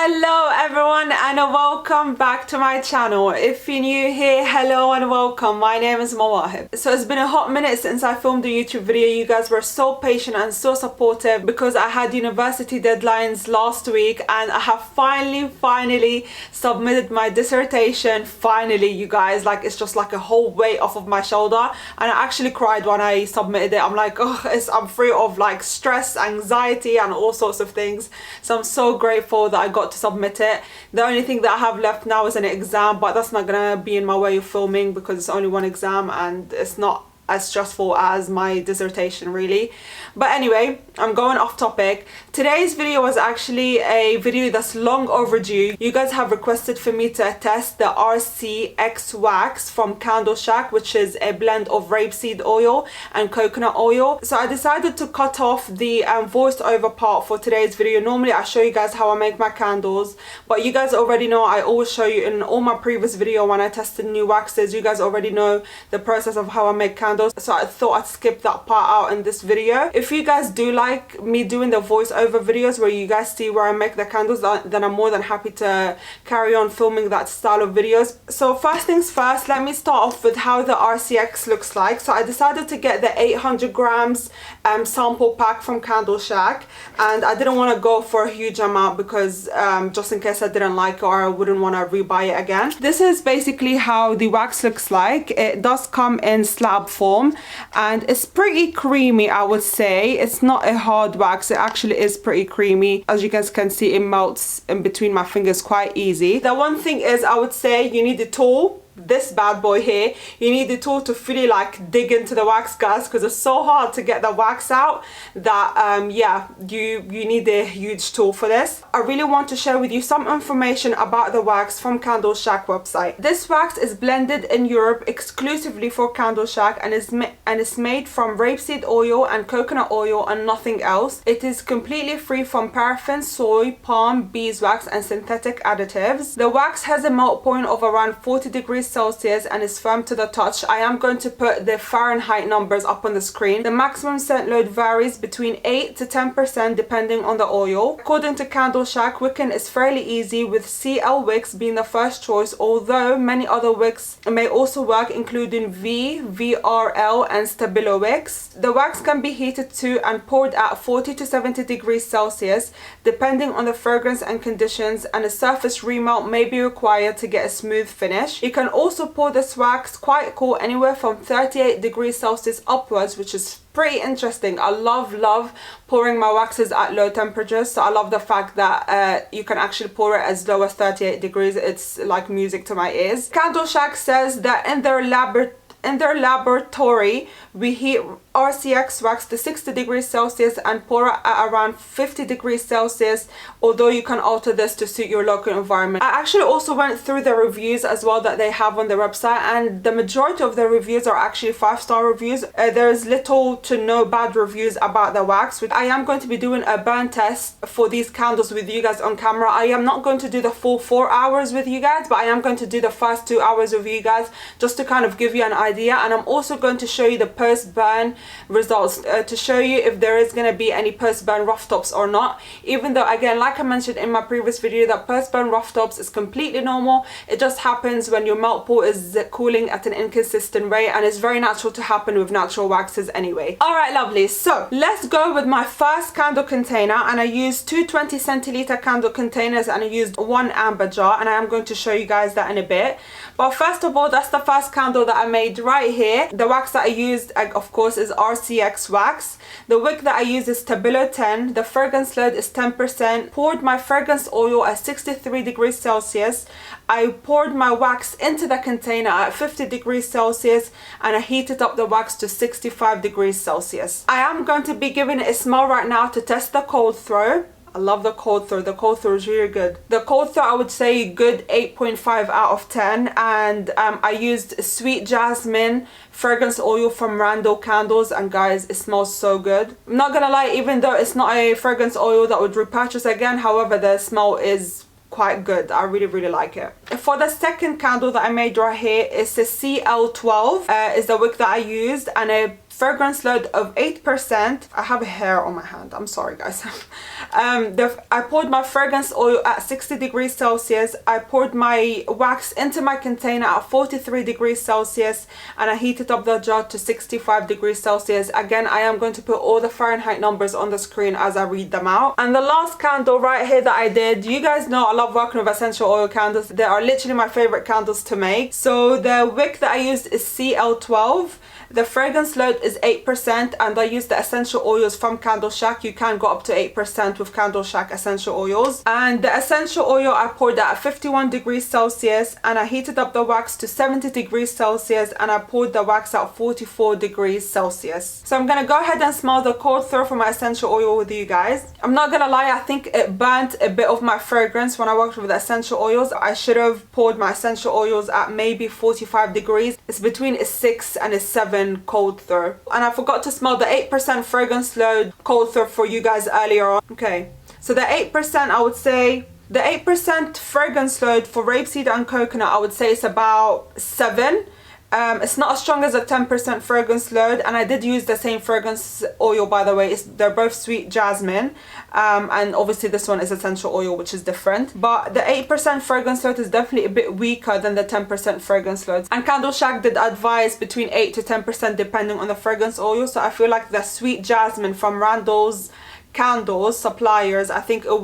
Hello everyone and welcome back to my channel. If you're new here, hello and welcome. My name is Mawahib. So it's been a hot minute since I filmed a YouTube video. You guys were so patient and so supportive because I had university deadlines last week and I have finally submitted my dissertation. Finally, you guys, like it's just like a whole weight off of my shoulder, and I actually cried when I submitted it. I'm like, oh, I'm free of like stress, anxiety and all sorts of things. So I'm so grateful that I got to submit it. The only thing that I have left now is an exam, but that's not gonna be in my way of filming because it's only one exam and it's not as stressful as my dissertation really. But anyway, I'm going off topic. Today's video was actually a video that's long overdue. You guys have requested for me to test the RCX wax from Candle Shack, which is a blend of rapeseed oil and coconut oil. So I decided to cut off the voiceover part for today's video. Normally I show you guys how I make my candles, but you guys already know I always show you in all my previous video when I tested new waxes. You guys already know the process of how I make candles, so I thought I'd skip that part out in this video. If you guys do like me doing the voiceover videos where you guys see where I make the candles, then I'm more than happy to carry on filming that style of videos. So first things first, let me start off with how the RCX looks like. So I decided to get the 800 grams sample pack from Candle Shack, and I didn't want to go for a huge amount because just in case I didn't like it or I wouldn't want to rebuy it again. This is basically how the wax looks like. It does come in slab form and it's pretty creamy, I would say. It's not a hard wax, it actually is pretty creamy. As you guys can see, it melts in between my fingers quite easy. The one thing is, I would say you need a tool. This bad boy here, you need the tool to really like dig into the wax, guys, because it's so hard to get the wax out that yeah, you need a huge tool for this. I really want to share with you some information about the wax from Candle Shack website. This wax is blended in Europe exclusively for Candle Shack and is made from rapeseed oil and coconut oil and nothing else. It is completely free from paraffin, soy, palm, beeswax and synthetic additives. The wax has a melt point of around 40 degrees Celsius and is firm to the touch. I am going to put the Fahrenheit numbers up on the screen. The maximum scent load varies between 8 to 10% depending on the oil. According to Candle Shack, wicking is fairly easy, with CL wicks being the first choice, although many other wicks may also work, including VRL and Stabilo wicks. The wax can be heated to and poured at 40 to 70 degrees Celsius depending on the fragrance and conditions, and a surface remelt may be required to get a smooth finish. You can also pour this wax quite cool, anywhere from 38 degrees Celsius upwards, which is pretty interesting. I love pouring my waxes at low temperatures, so I love the fact that you can actually pour it as low as 38 degrees. It's like music to my ears. Candle Shack says that in their laboratory we heat RCX wax to 60 degrees Celsius and pour it at around 50 degrees Celsius, although you can alter this to suit your local environment. I actually also went through the reviews as well that they have on their website, and the majority of the reviews are actually 5-star reviews. There's little to no bad reviews about the wax. I am going to be doing a burn test for these candles with you guys on camera. I am not going to do the full 4 hours with you guys, but I am going to do the first 2 hours with you guys just to kind of give you an idea, and I'm also going to show you the post-burn results to show you if there is going to be any post-burn rough tops or not. Even though, again, like I mentioned in my previous video, that post-burn rough tops is completely normal. It just happens when your melt pool is cooling at an inconsistent rate, and it's very natural to happen with natural waxes anyway. Alright, lovely. So let's go with my first candle container, and I used 2 20 centiliter candle containers and I used 1 amber jar, and I am going to show you guys that in a bit. But first of all, that's the first candle that I made right here. The wax that I used, of course, is RCX wax. The wick that I use is Stabilo 10. The fragrance load is 10%. Poured my fragrance oil at 63 degrees Celsius. I poured my wax into the container at 50 degrees Celsius and I heated up the wax to 65 degrees Celsius. I am going to be giving it a smell right now to test the cold throw. I love the cold throw. The cold throw is really good. The cold throw, I would say good 8.5 out of 10. And I used Sweet Jasmine fragrance oil from Randall Candles, and guys, it smells so good. I'm not gonna lie, even though it's not a fragrance oil that would repurchase again, however, the smell is quite good. I really like it. For the second candle that I made right here, it's the CL12 is the wick that I used, and a fragrance load of 8%. I have a hair on my hand, I'm sorry guys. I poured my fragrance oil at 60 degrees Celsius. I poured my wax into my container at 43 degrees Celsius, and I heated up the jar to 65 degrees Celsius. Again, I am going to put all the Fahrenheit numbers on the screen as I read them out. And the last candle right here that I did, you guys know I love working with essential oil candles. They are literally my favorite candles to make. So the wick that I used is CL12. The fragrance load is 8%, and I use the essential oils from Candle Shack. You can go up to 8% with Candle Shack essential oils. And the essential oil I poured at 51 degrees Celsius, and I heated up the wax to 70 degrees Celsius, and I poured the wax at 44 degrees Celsius. So I'm gonna go ahead and smell the cold throw from my essential oil with you guys. I'm not gonna lie, I think it burnt a bit of my fragrance when I worked with the essential oils. I should have poured my essential oils at maybe 45 degrees. It's between a 6 and a 7 cold throw. And I forgot to smell the 8% fragrance load cold throw for you guys earlier on. Okay, so the 8%, I would say the 8% fragrance load for rapeseed and coconut, I would say it's about 7. It's not as strong as a 10% fragrance load, and I did use the same fragrance oil, by the way. They're both sweet jasmine, and obviously this one is essential oil, which is different. But the 8% fragrance load is definitely a bit weaker than the 10% fragrance loads. And Candle Shack did advise between 8 to 10% depending on the fragrance oil. So I feel like the sweet jasmine from Randall's candles suppliers, I think it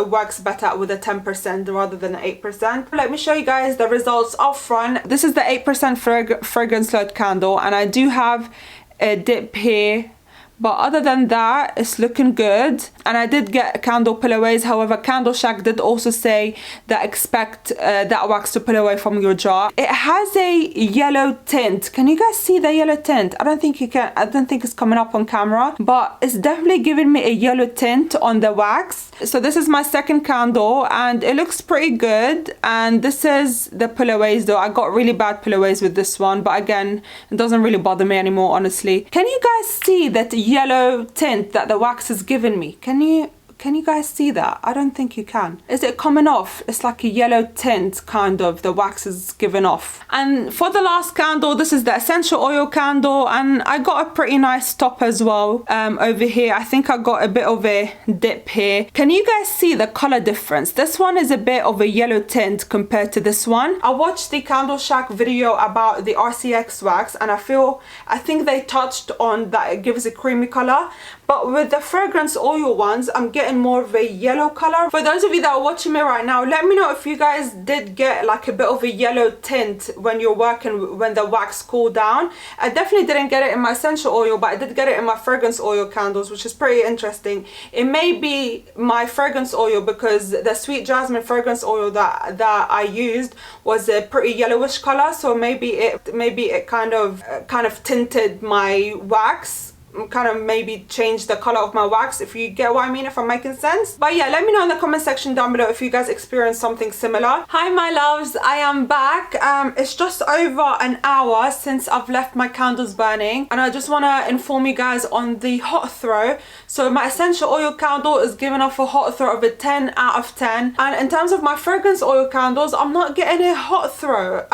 works better with a 10% rather than 8%. Let me show you guys the results up front. This is the 8% fragrance load candle, and I do have a dip here, but other than that, it's looking good. And I did get candle pull aways. However, Candle Shack did also say that expect that wax to pull away from your jar. It has a yellow tint. Can you guys see the yellow tint? I don't think you can. I don't think it's coming up on camera, but it's definitely giving me a yellow tint on the wax. So this is my second candle, and it looks pretty good. And this is the pull aways though. I got really bad pull aways with this one, but again, it doesn't really bother me anymore, honestly. Can you guys see that yellow tint that the wax is giving me? Can you guys see that? I don't think you can. Is it coming off? It's like a yellow tint, kind of, the wax is giving off. And for the last candle, this is the essential oil candle, and I got a pretty nice top as well over here. I think I got a bit of a dip here. Can you guys see the color difference? This one is a bit of a yellow tint compared to this one. I watched the Candle Shack video about the RCX wax, and I think they touched on that it gives a creamy color. But with the fragrance oil ones, I'm getting more of a yellow color. For those of you that are watching me right now, let me know if you guys did get like a bit of a yellow tint when you're working, when the wax cooled down. I definitely didn't get it in my essential oil, but I did get it in my fragrance oil candles, which is pretty interesting. It may be my fragrance oil, because the sweet jasmine fragrance oil that I used was a pretty yellowish color, so maybe it kind of tinted my wax, kind of maybe change the color of my wax, if you get what I mean, if I'm making sense. But yeah, let me know in the comment section down below if you guys experienced something similar. Hi my loves, I am back. It's just over an hour since I've left my candles burning, and I just want to inform you guys on the hot throw. So my essential oil candle is giving off a hot throw of a 10 out of 10, and in terms of my fragrance oil candles, I'm not getting a hot throw.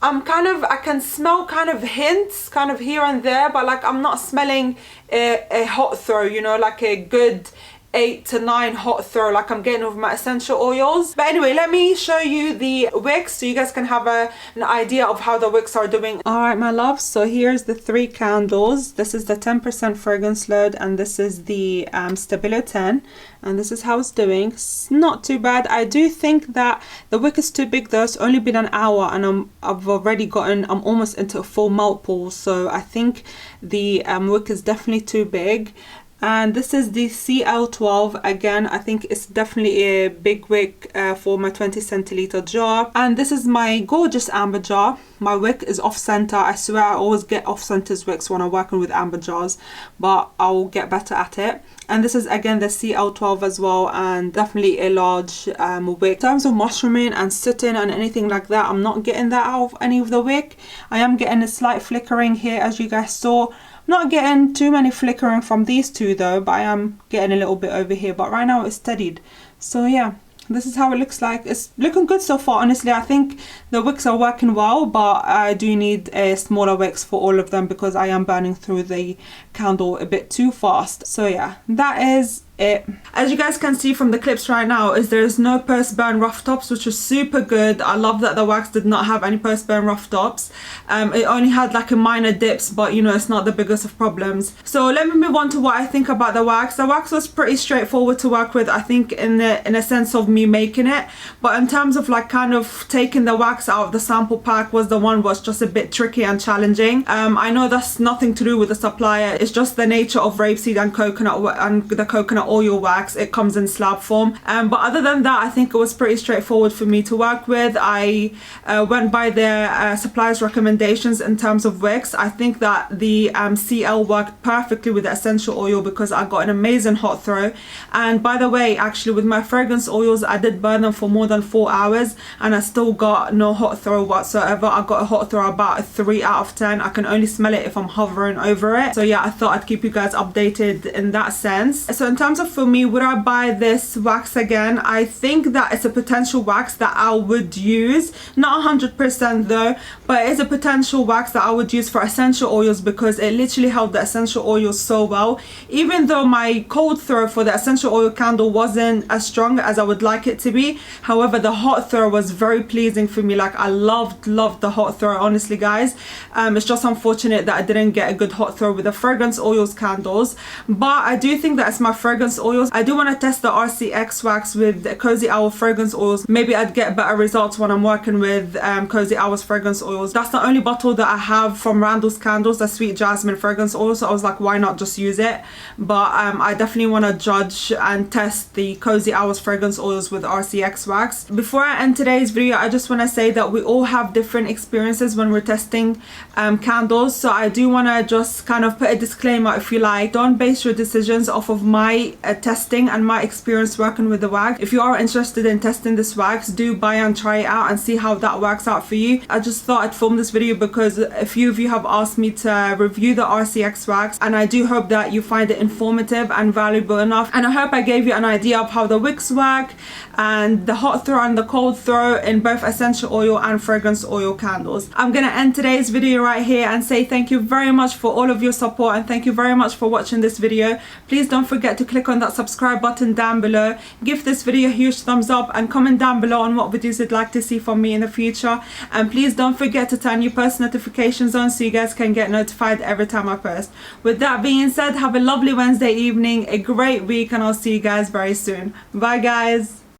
I can smell kind of hints kind of here and there, but like I'm not smelling a hot throw, you know, like a good 8 to 9 hot throw like I'm getting with my essential oils. But anyway, let me show you the wicks so you guys can have an idea of how the wicks are doing. Alright my loves, so here's the 3 candles. This is the 10% fragrance load, and this is the Stabilo 10, and this is how it's doing. It's not too bad. I do think that the wick is too big though. It's only been an hour and I'm almost into a full melt pool, so I think the wick is definitely too big. And this is the CL12. Again, I think it's definitely a big wick for my 20 centiliter jar. And this is my gorgeous amber jar. My wick is off center. I swear I always get off centers wicks when I'm working with amber jars, but I'll get better at it. And this is again the CL12 as well, and definitely a large wick. In terms of mushrooming and sitting and anything like that, I'm not getting that out of any of the wick. I am getting a slight flickering here, as you guys saw. Not getting too many flickering from these two though, but I am getting a little bit over here, but right now it's steadied. So yeah, this is how it looks like. It's looking good so far. Honestly, I think the wicks are working well, but I do need a smaller wicks for all of them because I am burning through the candle a bit too fast. So yeah, that is it. As you guys can see from the clips right now, is there's no post burn rough tops, which is super good. I love that the wax did not have any post burn rough tops. It only had like a minor dips, but you know, it's not the biggest of problems. So let me move on to what I think about the wax. The wax was pretty straightforward to work with, I think, in a sense of me making it, but in terms of like kind of taking the wax out of the sample pack was the one was just a bit tricky and challenging. I know that's nothing to do with the supplier, it's just the nature of rapeseed and coconut and the coconut oil wax. It comes in slab form, but other than that, I think it was pretty straightforward for me to work with. I went by their supplier's recommendations in terms of wicks. I think that the CL worked perfectly with the essential oil because I got an amazing hot throw. And by the way, actually with my fragrance oils, I did burn them for more than 4 hours and I still got no hot throw whatsoever. I got a hot throw about a 3 out of 10. I can only smell it if I'm hovering over it. So yeah, I thought I'd keep you guys updated in that sense. So in terms of, for me, would I buy this wax again? I think that it's a potential wax that I would use, not 100% though, but it's a potential wax that I would use for essential oils because it literally held the essential oils so well. Even though my cold throw for the essential oil candle wasn't as strong as I would like it to be, however the hot throw was very pleasing for me. Like I loved the hot throw, honestly guys. It's just unfortunate that I didn't get a good hot throw with the fragrance oils candles, but I do think that it's my fragrance oils. I do want to test the RCX wax with the Cozy Owl fragrance oils. Maybe I'd get better results when I'm working with Cozy Owl's fragrance oils. That's the only bottle that I have from Randall's Candles, the Sweet Jasmine fragrance oil, so I was like, why not just use it? But I definitely want to judge and test the Cozy Owl's fragrance oils with RCX wax. Before I end today's video, I just want to say that we all have different experiences when we're testing candles, so I do want to just kind of put a disclaimer, if you like, don't base your decisions off of my testing and my experience working with the wax. If you are interested in testing this wax, do buy and try it out and see how that works out for you. I just thought I'd film this video because a few of you have asked me to review the RCX wax, and I do hope that you find it informative and valuable enough, and I hope I gave you an idea of how the wicks work and the hot throw and the cold throw in both essential oil and fragrance oil candles. I'm gonna end today's video right here and say thank you very much for all of your support, and thank you very much for watching this video. Please don't forget to click on that subscribe button down below, give this video a huge thumbs up, and comment down below on what videos you'd like to see from me in the future. And please don't forget to turn your post notifications on so you guys can get notified every time I post. With that being said, have a lovely Wednesday evening, a great week, and I'll see you guys very soon. Bye guys.